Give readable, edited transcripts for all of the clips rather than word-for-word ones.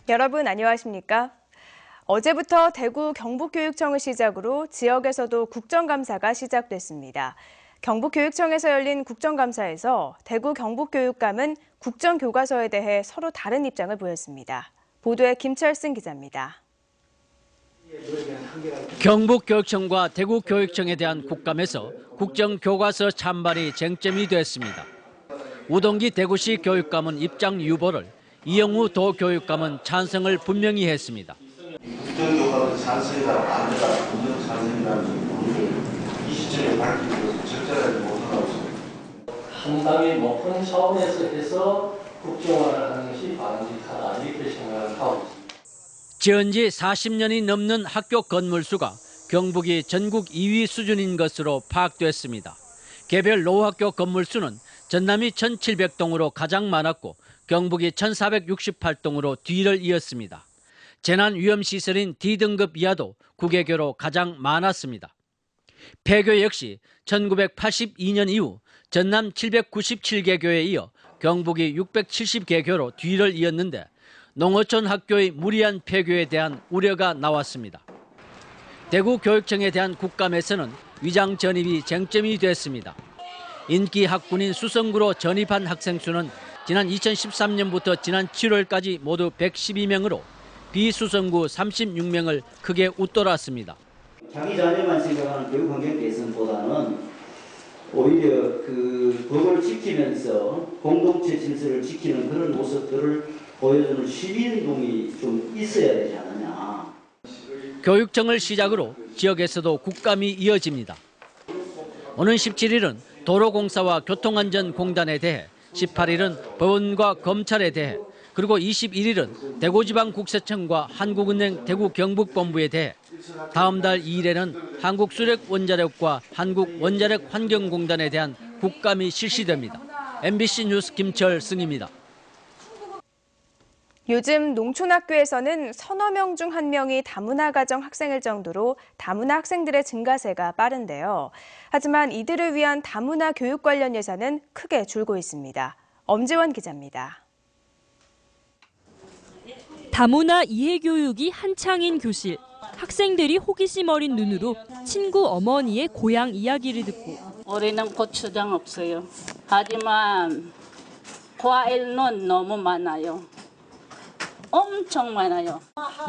여러분 안녕하십니까? 어제부터 대구 경북교육청을 시작으로 지역에서도 국정감사가 시작됐습니다. 경북교육청에서 열린 국정감사에서 대구 경북교육감은 국정교과서에 대해 서로 다른 입장을 보였습니다. 보도에 김철승 기자입니다. 경북교육청과 대구교육청에 대한 국감에서 국정교과서 찬반이 쟁점이 됐습니다. 우동기 대구시 교육감은 입장 유보를, 이영우 도교육감은 찬성을 분명히 했습니다. 국정교과서 찬성이다, 반대다, 분명 찬성이라는 부분을 이 시점에 밝히기 위해서 적절하지 못하다고 생각합니다. 상당히 높은 차원에서 해서 국정화를 하는 것이 바람직하다 이렇게 생각을 하고 있습니다. 지은 지 40년이 넘는 학교 건물 수가 경북이 전국 2위 수준인 것으로 파악됐습니다. 개별 노후학교 건물 수는 전남이 1,700동으로 가장 많았고 경북이 1,468동으로 뒤를 이었습니다. 재난위험시설인 D등급 이하도 9개교로 가장 많았습니다. 폐교 역시 1982년 이후 전남 797개교에 이어 경북이 670개교로 뒤를 이었는데 농어촌 학교의 무리한 폐교에 대한 우려가 나왔습니다. 대구교육청에 대한 국감에서는 위장 전입이 쟁점이 됐습니다. 인기 학군인 수성구로 전입한 학생 수는 지난 2013년부터 지난 7월까지 모두 112명으로 비수성구 36명을 크게 웃돌았습니다. 자기 자녀만 생각하는 교육 환경 개선보다는 오히려 그 법을 지키면서 공동체 질서를 지키는 그런 모습들을 보여주는 시민운동이 좀 있어야 되지 않느냐. 교육청을 시작으로 지역에서도 국감이 이어집니다. 오는 17일은 도로공사와 교통안전공단에 대해, 18일은 법원과 검찰에 대해, 그리고 21일은 대구지방국세청과 한국은행 대구경북본부에 대해, 다음 달 2일에는 한국수력원자력과 한국원자력환경공단에 대한 국감이 실시됩니다. MBC 뉴스 김철승입니다. 요즘 농촌학교에서는 서너 명 중 한 명이 다문화 가정 학생일 정도로 다문화 학생들의 증가세가 빠른데요. 하지만 이들을 위한 다문화 교육 관련 예산은 크게 줄고 있습니다. 엄지원 기자입니다. 다문화 이해교육이 한창인 교실. 학생들이 호기심 어린 눈으로 친구 어머니의 고향 이야기를 듣고 우리는 고추장 없어요. 하지만 과일은 너무 많아요. 엄청 많아요.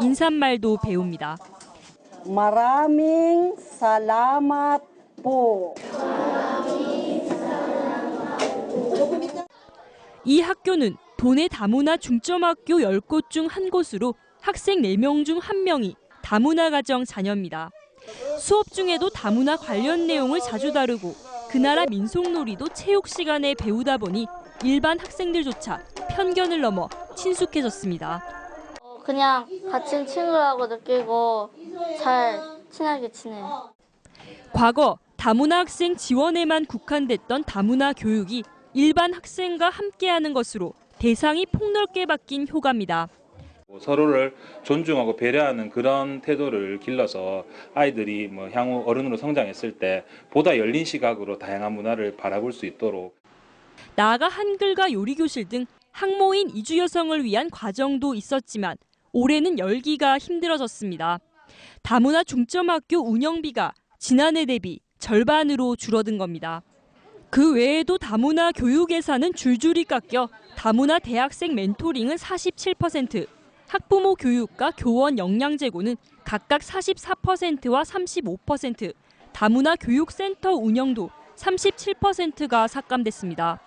인사말도 배웁니다. Maraming salamat po. 이 학교는 도내 다문화 중점학교 10곳 중 한 곳으로 학생 4명 중 1명이 다문화 가정 자녀입니다. 수업 중에도 다문화 관련 내용을 자주 다루고 그 나라 민속놀이도 체육 시간에 배우다 보니 일반 학생들조차 편견을 넘어 친숙해졌습니다. 그냥 같이 친구라고 느끼고 잘 친하게 지내요. 과거 다문화 학생 지원에만 국한됐던 다문화 교육이 일반 학생과 함께하는 것으로 대상이 폭넓게 바뀐 효과입니다. 서로를 존중하고 배려하는 그런 태도를 길러서 아이들이 향후 어른으로 성장했을 때 보다 열린 시각으로 다양한 문화를 바라볼 수 있도록. 나아가 한글과 요리교실 등 학모인 이주 여성을 위한 과정도 있었지만 올해는 열기가 힘들어졌습니다. 다문화 중점학교 운영비가 지난해 대비 절반으로 줄어든 겁니다. 그 외에도 다문화 교육 예산은 줄줄이 깎여 다문화 대학생 멘토링은 47%, 학부모 교육과 교원 역량 제고는 각각 44%와 35%, 다문화 교육센터 운영도 37%가 삭감됐습니다.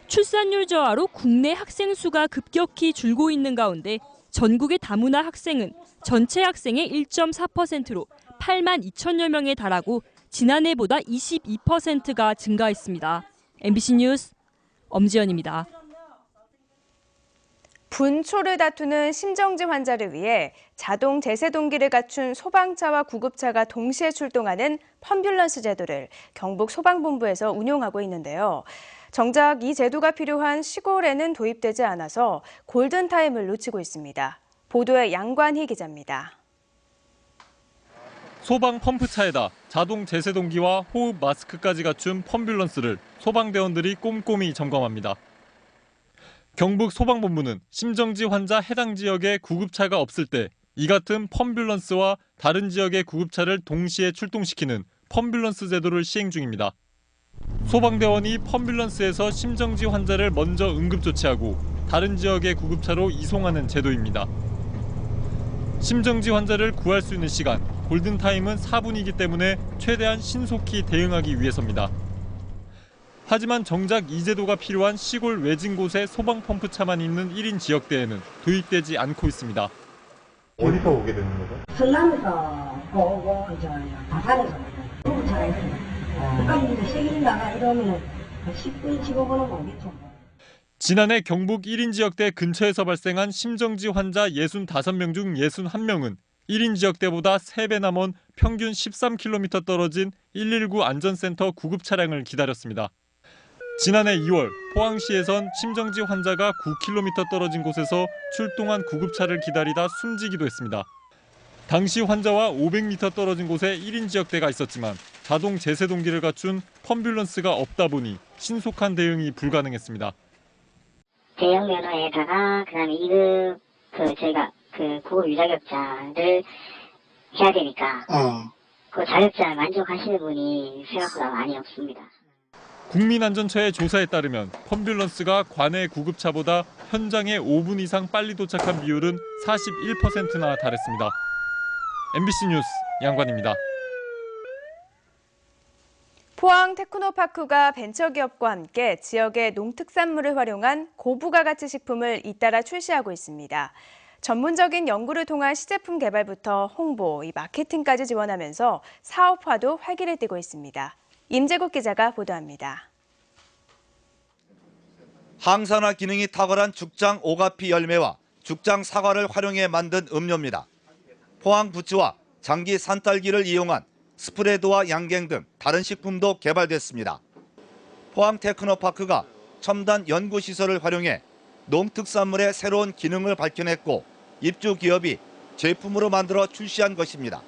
출산율 저하로 국내 학생 수가 급격히 줄고 있는 가운데 전국의 다문화 학생은 전체 학생의 1.4%로 8만 2천여 명에 달하고 지난해보다 22%가 증가했습니다. MBC 뉴스 엄지연입니다. 분초를 다투는 심정지 환자를 위해 자동 제세동기를 갖춘 소방차와 구급차가 동시에 출동하는 펌뷸런스 제도를 경북 소방본부에서 운용하고 있는데요. 정작 이 제도가 필요한 시골에는 도입되지 않아서 골든타임을 놓치고 있습니다. 보도에 양관희 기자입니다. 소방 펌프차에다 자동 제세동기와 호흡 마스크까지 갖춘 펌뷸런스를 소방대원들이 꼼꼼히 점검합니다. 경북 소방본부는 심정지 환자 해당 지역에 구급차가 없을 때 이 같은 펌뷸런스와 다른 지역의 구급차를 동시에 출동시키는 펌뷸런스 제도를 시행 중입니다. 소방대원이 펌뷸런스에서 심정지 환자를 먼저 응급조치하고 다른 지역의 구급차로 이송하는 제도입니다. 심정지 환자를 구할 수 있는 시간, 골든타임은 4분이기 때문에 최대한 신속히 대응하기 위해서입니다. 하지만 정작 이 제도가 필요한 시골 외진 곳에 소방펌프차만 있는 1인 지역대에는 도입되지 않고 있습니다. 어디서 오게 되는 거죠? 성남에서 오고 이제 부산에서 구급차가 있어요. 그럼 이제 세길 나가 이러면 10분, 15분은 오겠죠. 지난해 경북 1인 지역대 근처에서 발생한 심정지 환자 65명 중 61명은 1인 지역대보다 3배나 먼 평균 13km 떨어진 119 안전센터 구급 차량을 기다렸습니다. 지난해 2월 포항시에선 심정지 환자가 9km 떨어진 곳에서 출동한 구급차를 기다리다 숨지기도 했습니다. 당시 환자와 500m 떨어진 곳에 1인 지역대가 있었지만 자동 제세동기를 갖춘 펌뷸런스가 없다 보니 신속한 대응이 불가능했습니다. 대형 면허에다가 그다음에 2급 저희가 구급 유자격자를 해야 되니까 그 자격자 만족하시는 분이 생각보다 많이 없습니다. 국민안전처의 조사에 따르면 펌뷸런스가 관내 구급차보다 현장에 5분 이상 빨리 도착한 비율은 41%나 달했습니다. MBC 뉴스 양관입니다. 포항 테크노파크가 벤처기업과 함께 지역의 농특산물을 활용한 고부가 가치 식품을 잇따라 출시하고 있습니다. 전문적인 연구를 통한 시제품 개발부터 홍보, 마케팅까지 지원하면서 사업화도 활기를 띠고 있습니다. 임재국 기자가 보도합니다. 항산화 기능이 탁월한 죽장 오가피 열매와 죽장 사과를 활용해 만든 음료입니다. 포항 부츠와 장기 산딸기를 이용한 스프레드와 양갱 등 다른 식품도 개발됐습니다. 포항 테크노파크가 첨단 연구시설을 활용해 농특산물의 새로운 기능을 밝혀냈고 입주 기업이 제품으로 만들어 출시한 것입니다.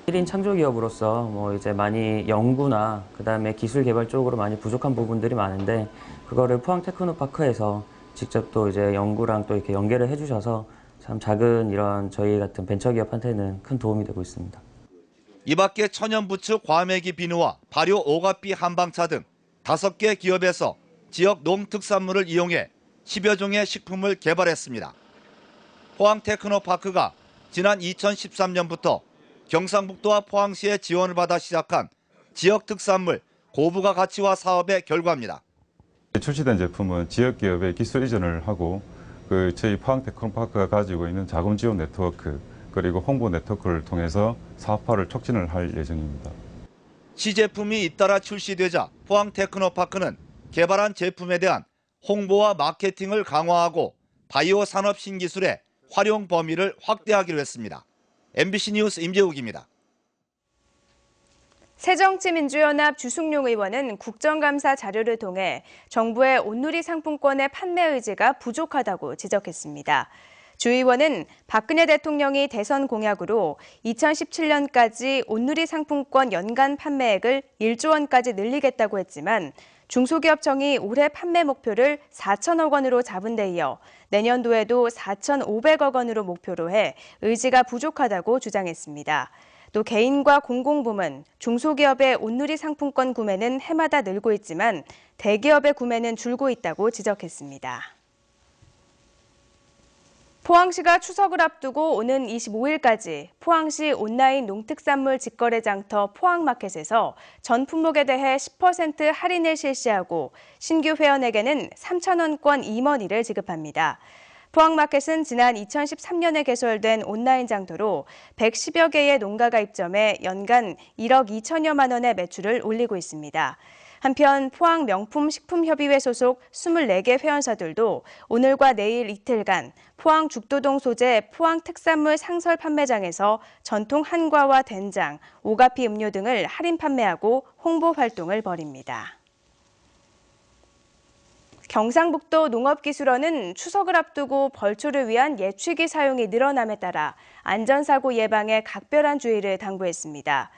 1인 창조기업으로서 이제 많이 연구나 그다음에 기술 개발 쪽으로 많이 부족한 부분들이 많은데 그거를 포항 테크노파크에서 직접 또 이제 연구랑 또 이렇게 연계를 해주셔서 참 작은 이런 저희 같은 벤처기업한테는 큰 도움이 되고 있습니다. 이 밖에 천연부츠 과메기 비누와 발효 오가피 한방차 등 5개 기업에서 지역 농특산물을 이용해 10여 종의 식품을 개발했습니다. 포항 테크노파크가 지난 2013년부터 경상북도와 포항시의 지원을 받아 시작한 지역 특산물 고부가 가치화 사업의 결과입니다. 출시된 제품은 지역 기업의 기술 이전을 하고 저희 포항 테크노파크가 가지고 있는 자금 지원 네트워크 그리고 홍보 네트워크를 통해서 사업화를 촉진을 할 예정입니다. 시제품이 잇따라 출시되자 포항 테크노파크는 개발한 제품에 대한 홍보와 마케팅을 강화하고 바이오 산업 신기술의 활용 범위를 확대하기로 했습니다. MBC 뉴스 임재욱입니다. 새정치민주연합 주승용 의원은 국정감사 자료를 통해 정부의 온누리 상품권의 판매 의지가 부족하다고 지적했습니다. 주 의원은 박근혜 대통령이 대선 공약으로 2017년까지 온누리 상품권 연간 판매액을 1조 원까지 늘리겠다고 했지만 중소기업청이 올해 판매 목표를 4천억 원으로 잡은 데 이어 내년도에도 4,500억 원으로 목표로 해 의지가 부족하다고 주장했습니다. 또 개인과 공공부문, 중소기업의 온누리 상품권 구매는 해마다 늘고 있지만 대기업의 구매는 줄고 있다고 지적했습니다. 포항시가 추석을 앞두고 오는 25일까지 포항시 온라인 농특산물 직거래 장터 포항마켓에서 전 품목에 대해 10% 할인을 실시하고 신규 회원에게는 3,000원권 임원이를 지급합니다. 포항마켓은 지난 2013년에 개설된 온라인 장터로 110여 개의 농가가 입점해 연간 1억 2천여만 원의 매출을 올리고 있습니다. 한편 포항 명품식품협의회 소속 24개 회원사들도 오늘과 내일 이틀간 포항 죽도동 소재 포항 특산물 상설 판매장에서 전통 한과와 된장, 오가피 음료 등을 할인 판매하고 홍보 활동을 벌입니다. 경상북도 농업기술원은 추석을 앞두고 벌초를 위한 예치기 사용이 늘어남에 따라 안전사고 예방에 각별한 주의를 당부했습니다.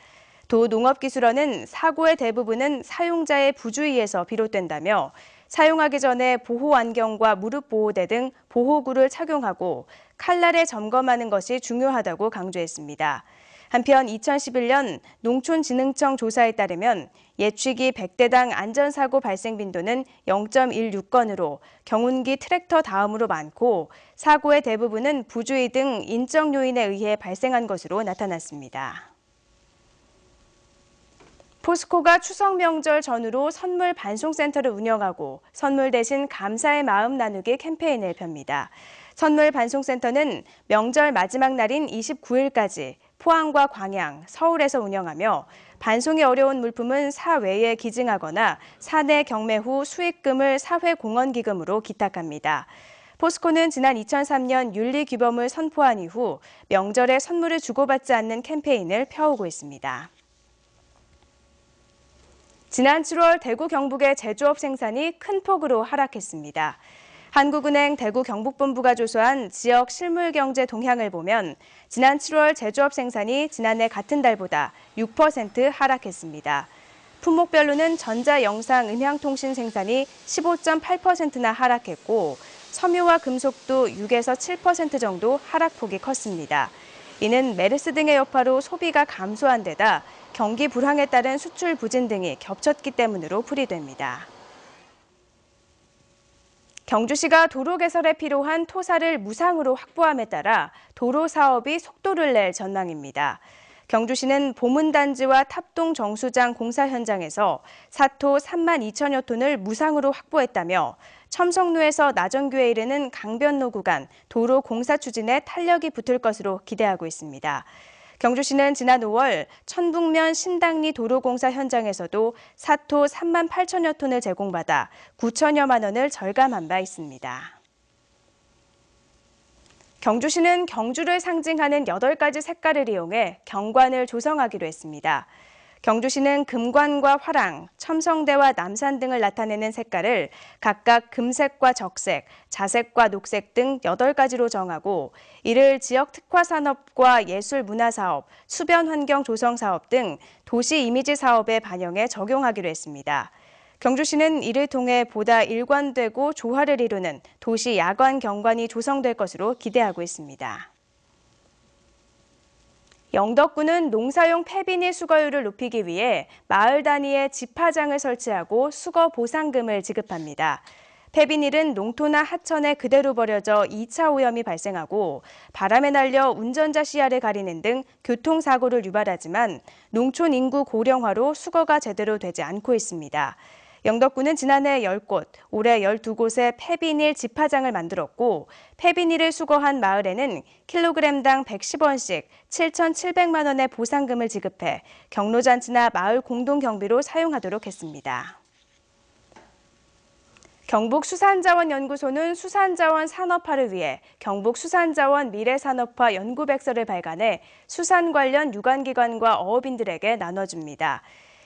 도 농업기술원은 사고의 대부분은 사용자의 부주의에서 비롯된다며 사용하기 전에 보호 안경과 무릎 보호대 등 보호구를 착용하고 칼날에 점검하는 것이 중요하다고 강조했습니다. 한편 2011년 농촌진흥청 조사에 따르면 예측이 100대당 안전사고 발생 빈도는 0.16건으로 경운기 트랙터 다음으로 많고 사고의 대부분은 부주의 등 인적 요인에 의해 발생한 것으로 나타났습니다. 포스코가 추석 명절 전후로 선물 반송센터를 운영하고 선물 대신 감사의 마음 나누기 캠페인을 펴니다. 선물 반송센터는 명절 마지막 날인 29일까지 포항과 광양, 서울에서 운영하며 반송이 어려운 물품은 사외에 기증하거나 사내 경매 후 수익금을 사회공헌기금으로 기탁합니다. 포스코는 지난 2003년 윤리규범을 선포한 이후 명절에 선물을 주고받지 않는 캠페인을 펴오고 있습니다. 지난 7월 대구 경북의 제조업 생산이 큰 폭으로 하락했습니다. 한국은행 대구 경북본부가 조사한 지역 실물경제 동향을 보면 지난 7월 제조업 생산이 지난해 같은 달보다 6% 하락했습니다. 품목별로는 전자, 영상, 음향통신 생산이 15.8%나 하락했고 섬유와 금속도 6에서 7% 정도 하락폭이 컸습니다. 이는 메르스 등의 여파로 소비가 감소한 데다 경기 불황에 따른 수출 부진 등이 겹쳤기 때문으로 풀이됩니다. 경주시가 도로 개설에 필요한 토사를 무상으로 확보함에 따라 도로 사업이 속도를 낼 전망입니다. 경주시는 보문단지와 탑동 정수장 공사 현장에서 사토 3만 2천여 톤을 무상으로 확보했다며 첨성로에서 나정교에 이르는 강변로 구간 도로 공사 추진에 탄력이 붙을 것으로 기대하고 있습니다. 경주시는 지난 5월 천북면 신당리 도로공사 현장에서도 사토 3만 8천여 톤을 제공받아 9천여만 원을 절감한 바 있습니다. 경주시는 경주를 상징하는 8가지 색깔을 이용해 경관을 조성하기로 했습니다. 경주시는 금관과 화랑, 첨성대와 남산 등을 나타내는 색깔을 각각 금색과 적색, 자색과 녹색 등 8가지로 정하고 이를 지역 특화 산업과 예술 문화 사업, 수변 환경 조성 사업 등 도시 이미지 사업에 반영해 적용하기로 했습니다. 경주시는 이를 통해 보다 일관되고 조화를 이루는 도시 야간 경관이 조성될 것으로 기대하고 있습니다. 영덕군은 농사용 폐비닐 수거율을 높이기 위해 마을 단위의 집화장을 설치하고 수거 보상금을 지급합니다. 폐비닐은 농토나 하천에 그대로 버려져 2차 오염이 발생하고 바람에 날려 운전자 시야를 가리는 등 교통사고를 유발하지만 농촌 인구 고령화로 수거가 제대로 되지 않고 있습니다. 영덕군은 지난해 10곳, 올해 12곳에 폐비닐 집화장을 만들었고 폐비닐을 수거한 마을에는 킬로그램당 110원씩 7,700만 원의 보상금을 지급해 경로잔치나 마을 공동경비로 사용하도록 했습니다. 경북수산자원연구소는 수산자원 산업화를 위해 경북수산자원 미래산업화 연구백서를 발간해 수산 관련 유관기관과 어업인들에게 나눠줍니다.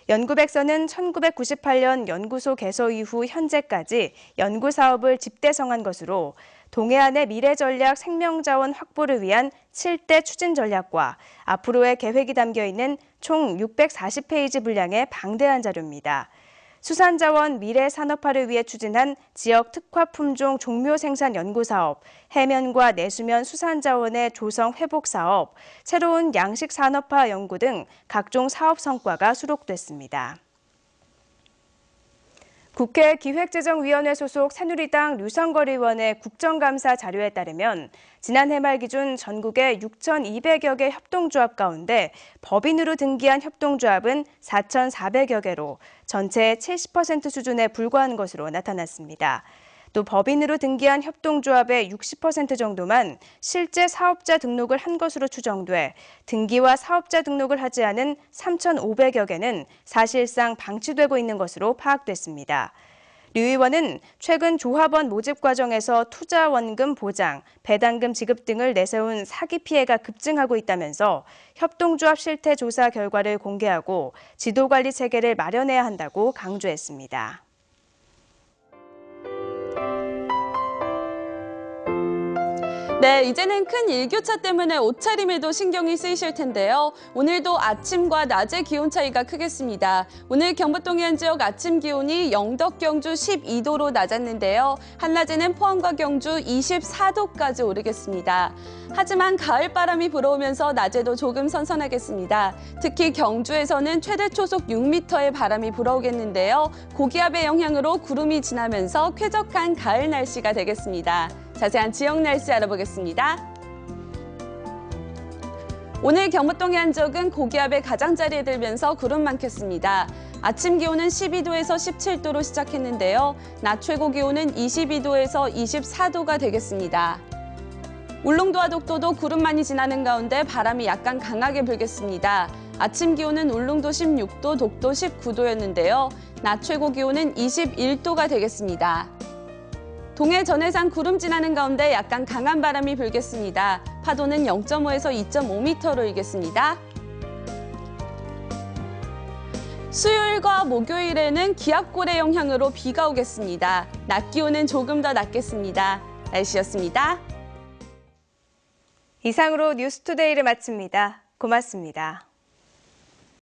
연구백서는 1998년 연구소 개소 이후 현재까지 연구사업을 집대성한 것으로 동해안의 미래전략 생명자원 확보를 위한 7대 추진 전략과 앞으로의 계획이 담겨있는 총 640페이지 분량의 방대한 자료입니다. 수산자원 미래산업화를 위해 추진한 지역 특화 품종 종묘 생산 연구사업, 해면과 내수면 수산자원의 조성 회복 사업, 새로운 양식 산업화 연구 등 각종 사업 성과가 수록됐습니다. 국회 기획재정위원회 소속 새누리당 류성걸 의원의 국정감사 자료에 따르면 지난해 말 기준 전국의 6,200여 개 협동조합 가운데 법인으로 등기한 협동조합은 4,400여 개로 전체의 70% 수준에 불과한 것으로 나타났습니다. 또 법인으로 등기한 협동조합의 60% 정도만 실제 사업자 등록을 한 것으로 추정돼 등기와 사업자 등록을 하지 않은 3,500여 개는 사실상 방치되고 있는 것으로 파악됐습니다. 류 의원은 최근 조합원 모집 과정에서 투자 원금 보장, 배당금 지급 등을 내세운 사기 피해가 급증하고 있다면서 협동조합 실태 조사 결과를 공개하고 지도관리 체계를 마련해야 한다고 강조했습니다. 네, 이제는 큰 일교차 때문에 옷차림에도 신경이 쓰이실 텐데요. 오늘도 아침과 낮의 기온 차이가 크겠습니다. 오늘 경북 동해안 지역 아침 기온이 영덕, 경주 12도로 낮았는데요. 한낮에는 포항과 경주 24도까지 오르겠습니다. 하지만 가을바람이 불어오면서 낮에도 조금 선선하겠습니다. 특히 경주에서는 최대 초속 6m의 바람이 불어오겠는데요. 고기압의 영향으로 구름이 지나면서 쾌적한 가을 날씨가 되겠습니다. 자세한 지역 날씨 알아보겠습니다. 오늘 경북 동해안 지역은 고기압의 가장자리에 들면서 구름 많겠습니다. 아침 기온은 12도에서 17도로 시작했는데요. 낮 최고 기온은 22도에서 24도가 되겠습니다. 울릉도와 독도도 구름 많이 지나는 가운데 바람이 약간 강하게 불겠습니다. 아침 기온은 울릉도 16도, 독도 19도였는데요. 낮 최고 기온은 21도가 되겠습니다. 동해 전해상 구름 지나는 가운데 약간 강한 바람이 불겠습니다. 파도는 0.5에서 2.5m로 일겠습니다. 수요일과 목요일에는 기압골의 영향으로 비가 오겠습니다. 낮 기온은 조금 더 낮겠습니다. 날씨였습니다. 이상으로 뉴스투데이를 마칩니다. 고맙습니다.